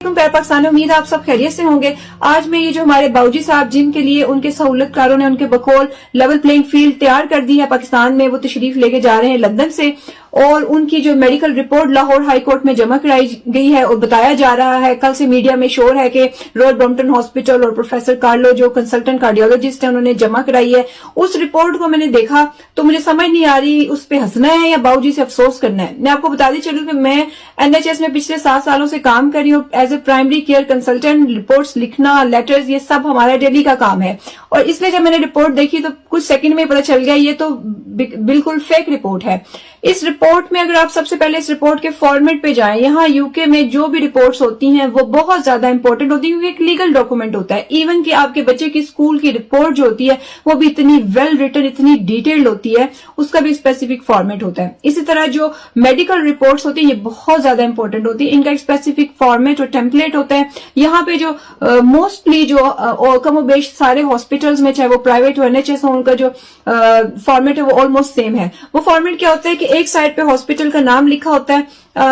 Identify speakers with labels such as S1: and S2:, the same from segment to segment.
S1: प्यार पाकिस्तान, उम्मीद है आप सब खैरियत से होंगे। आज मैं ये जो हमारे बाऊजी साहब जिनके लिए उनके सहूलतकारों ने उनके बकौल लेवल प्लेइंग फील्ड तैयार कर दी है पाकिस्तान में, वो तशरीफ लेके जा रहे हैं लंदन से और उनकी जो medical report Lahore high court में जमा कराई गई है और बताया जा रहा है, कल से मीडिया में शोर है कि रॉयल ब्रम्पटन हॉस्पिटल और प्रोफेसर कार्लो जो कंसल्टेंट कार्डियोलॉजिस्ट है उन्होंने जमा कराई है। उस रिपोर्ट को मैंने देखा तो मुझे समझ नहीं आ रही उस पर हंसना है या बाऊजी से अफसोस करना है। मैं आपको बता दी चलूं कि मैं NHS में पिछले 7 सालों से काम कर रही हूँ as a primary care consultant. Reports लिखना, लेटर्स, ये सब हमारा डेली का काम है और इसलिए जब मैंने रिपोर्ट देखी तो कुछ सेकंड में पता चल गया ये तो बिल्कुल फेक रिपोर्ट है। इस रिपोर्ट में अगर आप सबसे पहले इस रिपोर्ट के फॉर्मेट पे जाएं, यहाँ यूके में जो भी रिपोर्ट्स होती हैं वो बहुत ज्यादा इंपॉर्टेंट होती है क्योंकि एक लीगल डॉक्यूमेंट होता है। इवन कि आपके बच्चे की स्कूल की रिपोर्ट जो होती है वो भी इतनी वेल रिटन, इतनी डिटेल्ड होती है, उसका भी स्पेसिफिक फॉर्मेट होता है। इसी तरह जो मेडिकल रिपोर्ट्स होती है ये बहुत ज्यादा इंपॉर्टेंट होती है, इनका एक स्पेसिफिक फॉर्मेट और टेम्पलेट होता है। यहाँ पे जो मोस्टली जो कमोबेश सारे हॉस्पिटल्स में, चाहे वो प्राइवेट हो NHS हो, उनका जो फॉर्मेट है वो ऑलमोस्ट सेम है। वो फॉर्मेट क्या होता है कि एक साइड पे हॉस्पिटल का नाम लिखा होता है,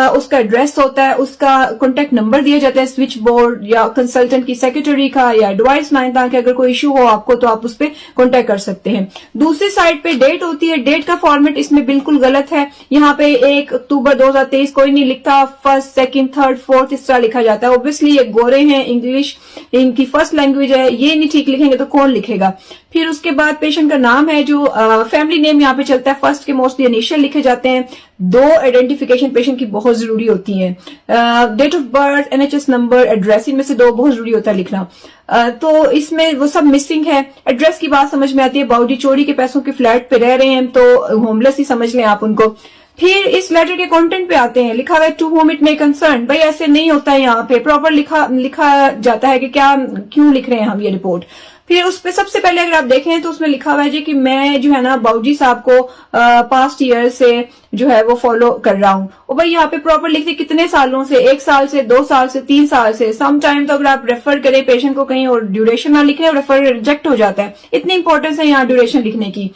S1: उसका एड्रेस होता है, उसका कॉन्टेक्ट नंबर दिया जाता है, स्विच बोर्ड या कंसल्टेंट की सेक्रेटरी का या एडवाइस लाइन, ताकि अगर कोई इशू हो आपको तो आप उस पर कॉन्टेक्ट कर सकते हैं। दूसरी साइड पे डेट होती है। डेट का फॉर्मेट इसमें बिल्कुल गलत है। यहाँ पे 1 अक्टूबर 2023 कोई नहीं लिखता, 1st, 2nd, 3rd, 4th इस तरह लिखा जाता है। ऑब्वियसली ये गोरे हैं, इंग्लिश इनकी फर्स्ट लैंग्वेज है, ये नहीं ठीक लिखेंगे तो कौन लिखेगा। फिर उसके बाद पेशेंट का नाम है, जो फैमिली नेम यहाँ पे चलता है, फर्स्ट के मोस्टली इनिशियल लिखे जाते हैं। 2 आइडेंटिफिकेशन पेशेंट की बहुत जरूरी होती है, date of birth, NHS number, address, इनमें से 2 बहुत जरूरी होता है लिखना। तो इसमें वो सब मिसिंग है। एड्रेस की बात समझ में आती है, बाऊजी चोरी के पैसों के फ्लैट पे रह रहे हैं तो होमलेस ही समझ लें आप उनको। फिर इस लेटर के कंटेंट पे आते हैं, लिखा हुआ है to whom it may concern. भाई ऐसे नहीं होता है, यहाँ पे प्रॉपर लिखा जाता है कि क्या क्यों लिख रहे हैं हम ये रिपोर्ट। फिर उस पे सबसे पहले अगर आप देखें तो उसमें लिखा हुआ है जी कि मैं जो है ना बाऊजी साहब को पास्ट ईयर से जो है वो फॉलो कर रहा हूँ। और भाई यहाँ पे प्रॉपर लिखते कितने सालों से, 1 साल से, 2 साल से, 3 साल से। सम टाइम तो अगर आप रेफर करें पेशेंट को कहीं और ड्यूरेशन ना लिखे और रेफर रिजेक्ट हो जाता है, इतनी इंपॉर्टेंस है यहाँ ड्यूरेशन लिखने की।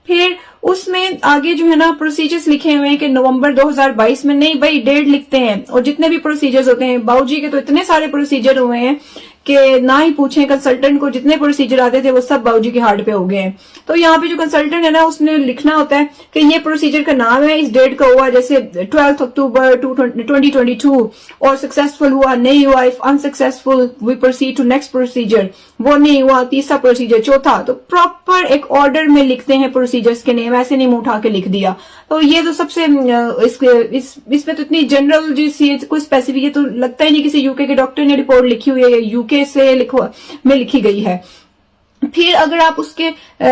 S1: फिर उसमें आगे जो है ना प्रोसीजर्स लिखे हुए हैं कि नवंबर 2022 में, नहीं भाई डेट लिखते हैं। और जितने भी प्रोसीजर्स होते हैं बाऊजी के तो इतने सारे प्रोसीजर हुए हैं कि ना ही पूछें। कंसल्टेंट को जितने प्रोसीजर आते थे वो सब बाऊजी के हार्ड पे हो गए हैं। तो यहाँ पे जो कंसल्टेंट है ना उसने लिखना होता है कि ये प्रोसीजर का नाम है, इस डेट का हुआ, जैसे 12 अक्टूबर 2022 और सक्सेसफुल हुआ, नहीं हुआ, if unsuccessful we proceed to next procedure, वो नहीं हुआ, तीसरा प्रोसीजर, चौथा। तो प्रॉपर एक ऑर्डर में लिखते हैं प्रोसीजर्स के नेम, ऐसे नहीं मुंह उठा के लिख दिया। तो ये तो सबसे इसमें तो इतनी जनरल जी कोई स्पेसिफिक, ये तो लगता ही नहीं किसी यूके के डॉक्टर ने रिपोर्ट लिखी हुई है, यूके से में लिखी गई है। फिर अगर आप उसके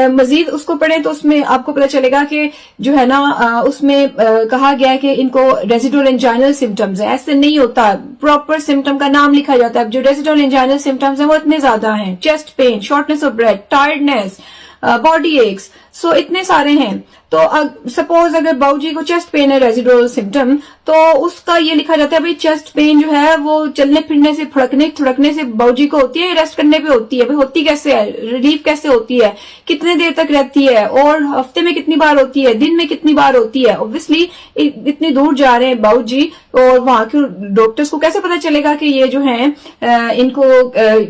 S1: मजीद उसको पढ़ें तो उसमें आपको पता चलेगा कि जो है ना उसमें कहा गया है कि इनको रेजिडुअल एंजाइनल सिम्टम्स है। ऐसे नहीं होता, प्रॉपर सिम्टम का नाम लिखा जाता है। जो रेजिडुअल एंजाइनल सिम्टम्स हैं वो इतने ज्यादा हैं, chest pain, shortness of breath, tiredness, body aches, so इतने सारे हैं। तो सपोज अगर बाऊजी को चेस्ट पेन है रेजिडुअल सिम्टम, तो उसका ये लिखा जाता है भाई चेस्ट पेन जो है वो चलने फिरने से, थुड़कने से बाऊजी को होती है, रेस्ट करने पे होती है। भाई होती कैसे है, रिलीफ कैसे होती है, कितने देर तक रहती है, और हफ्ते में कितनी बार होती है, दिन में कितनी बार होती है। ऑब्वियसली इतनी दूर जा रहे हैं बाऊजी और वहां के डॉक्टर्स को कैसे पता चलेगा कि ये जो है इनको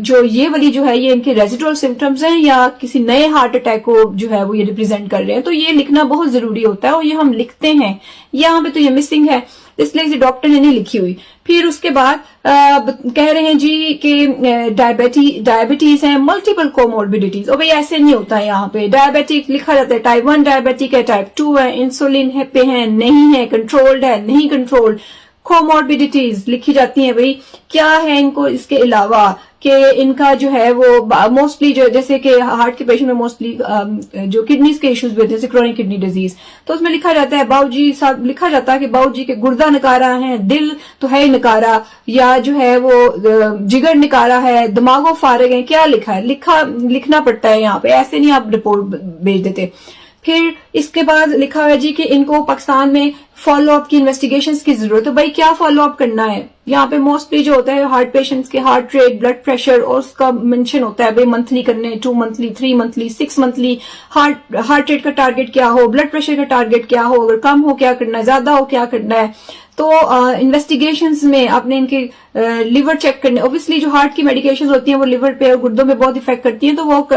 S1: जो ये वाली जो है ये इनके रेजिडुअल सिम्टम्स हैं या किसी नए हार्ट अटैक को जो है वो ये रिप्रेजेंट कर रहे हैं। तो ये लिखना बहुत जरूरी होता है और ये हम लिखते हैं, यहाँ पे तो ये मिसिंग है, इसलिए डॉक्टर ने नहीं लिखी हुई। फिर उसके बाद कह रहे हैं जी कि डायबिटीज है, मल्टीपल कोमोर्बिडिटीज। और भाई ऐसे नहीं होता है, यहाँ पे डायबिटिक लिखा जाता है, टाइप 1 डायबिटिक है, टाइप 2 है, इंसुलिन है पे है, नहीं है, कंट्रोल्ड है, नहीं कंट्रोल्ड। कोमोर्बिडिटीज लिखी जाती हैं, भाई क्या है इनको इसके अलावा, कि इनका जो है वो मोस्टली जो जैसे कि हार्ट के पेशेंट में मोस्टली जो किडनीज के इश्यूज भी होते हैं, जैसे क्रोनिक किडनी डिजीज, तो उसमें लिखा जाता है बाऊजी साहब, लिखा जाता है कि बाऊजी के गुर्दा नकारा है, दिल तो है ही नकारा, या जो है वो जिगर नकारा है, दिमागो फारिग है, क्या लिखा है, लिखना पड़ता है यहाँ पे, ऐसे नहीं आप रिपोर्ट भेज देते। फिर इसके बाद लिखा हुआ है जी कि इनको पाकिस्तान में फॉलो अप की इन्वेस्टिगेशंस की जरूरत है। भाई क्या फॉलो अप करना है, यहाँ पे मोस्टली जो होता है हार्ट पेशेंट्स के हार्ट रेट, ब्लड प्रेशर और उसका मेंशन होता है, भाई मंथली करने, 2 monthly, 3 monthly, 6 monthly, heart rate का टारगेट क्या हो, ब्लड प्रेशर का टारगेट क्या हो, अगर कम हो क्या करना है, ज्यादा हो क्या करना है। तो इन्वेस्टिगेशंस में आपने इनके लिवर चेक करने, ऑब्वियसली जो हार्ट की मेडिकेशन होती हैं वो लिवर पे और गुर्दों पे बहुत इफेक्ट करती हैं, तो वो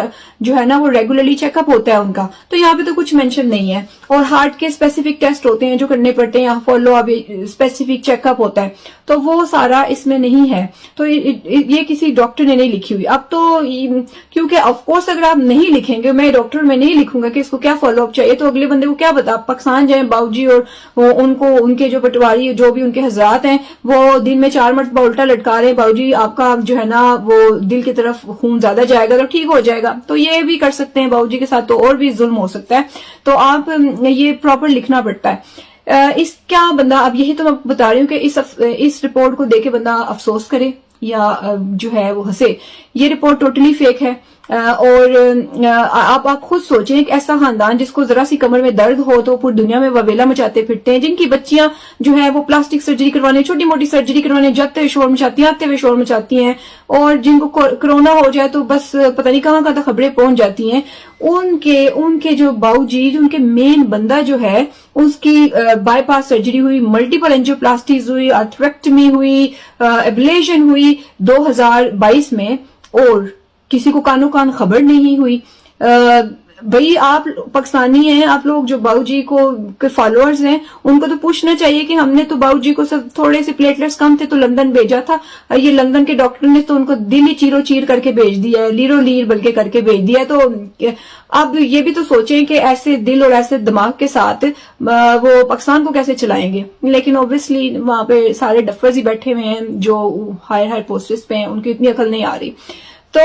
S1: जो है ना वो रेगुलरली चेकअप होता है उनका, तो यहाँ पे तो कुछ मेंशन नहीं है। और हार्ट के स्पेसिफिक टेस्ट होते हैं जो करने पड़ते हैं, यहाँ फॉलो अप स्पेसिफिक चेकअप होता है, तो वो सारा इसमें नहीं है। तो ये किसी डॉक्टर ने नहीं लिखी हुई। अब तो क्योंकि ऑफकोर्स अगर आप नहीं लिखेंगे, मैं डॉक्टर में नहीं लिखूंगा कि इसको क्या फॉलो अप चाहिए, तो अगले बंदे को क्या बता। पाकिस्तान जाए बाबूजी और उनको उनके जो पटवारी जो भी उनके हजरात हैं वो दिन में 4 मरतबा उल्टा लटका रहे हैं, बाबूजी आपका जो है ना वो दिल की तरफ खून ज्यादा जाएगा तो ठीक हो जाएगा, तो ये भी कर सकते हैं बाबूजी के साथ, तो और भी जुल्म हो सकता है। तो आप ये प्रॉपर लिखना पड़ता है। इस क्या बंदा, अब यही तो मैं बता रही हूँ कि इस रिपोर्ट को देके बंदा अफसोस करे या जो है वो हंसे। ये रिपोर्ट टोटली फेक है। और आप खुद सोचें, एक ऐसा खानदान जिसको जरा सी कमर में दर्द हो तो पूरी दुनिया में ववेला मचाते फिरते हैं, जिनकी बच्चियां जो है वो प्लास्टिक सर्जरी करवाने, छोटी मोटी सर्जरी करवाने जाते हुए शोर मचाती हैं, आते हुए शोर मचाती हैं, और जिनको कोरोना हो जाए तो बस पता नहीं कहाँ तक खबरें पहुंच जाती हैं। उनके जो बाबूजी, उनके मेन बंदा जो है उसकी बाईपास सर्जरी हुई, मल्टीपल एंजियोप्लास्टीज हुई, आर्थरेक्टमी हुई, एब्लेशन हुई 2022 में, और किसी को कानो कान खबर नहीं हुई। भाई आप पाकिस्तानी हैं, आप लोग जो बाबूजी को फॉलोअर्स हैं, उनको तो पूछना चाहिए कि हमने तो बाबूजी को सब थोड़े से प्लेटलेट्स कम थे तो लंदन भेजा था, ये लंदन के डॉक्टर ने तो उनको दिल ही चीरो चीर करके भेज दिया है, लीरो लीर बल्कि करके भेज दिया है। तो अब ये भी तो सोचें कि ऐसे दिल और ऐसे दिमाग के साथ वो पाकिस्तान को कैसे चलाएंगे। लेकिन ऑब्वियसली वहां पे सारे डफर्स ही बैठे हुए हैं जो हायर पोस्टेस पे हैं, उनकी इतनी अकल नहीं आ रही। तो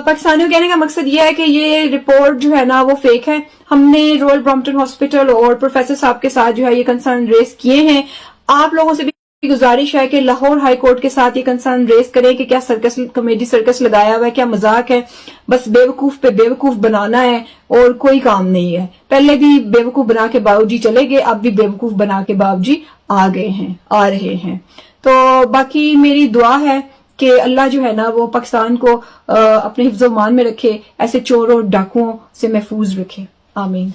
S1: पाकिस्तानियों कहने का मकसद ये है कि ये रिपोर्ट जो है ना वो फेक है। हमने रॉयल ब्रॉम्पटन हॉस्पिटल और प्रोफेसर साहब के साथ जो है ये कंसर्न रेस किए हैं। आप लोगों से भी गुजारिश है कि लाहौर हाई कोर्ट के साथ ये कंसर्न रेस करें कि क्या सर्कस, कॉमेडी सर्कस लगाया हुआ है, क्या मजाक है, बस बेवकूफ पे बेवकूफ बनाना है और कोई काम नहीं है। पहले भी बेवकूफ बना के बाबूजी चले गए, अब भी बेवकूफ बना के बाबूजी आ रहे हैं। तो बाकी मेरी दुआ है कि अल्लाह जो है ना वो पाकिस्तान को अपने हिफ्ज़-ओ-मान में रखे, ऐसे चोरों डाकुओं से महफूज रखे। आमीन।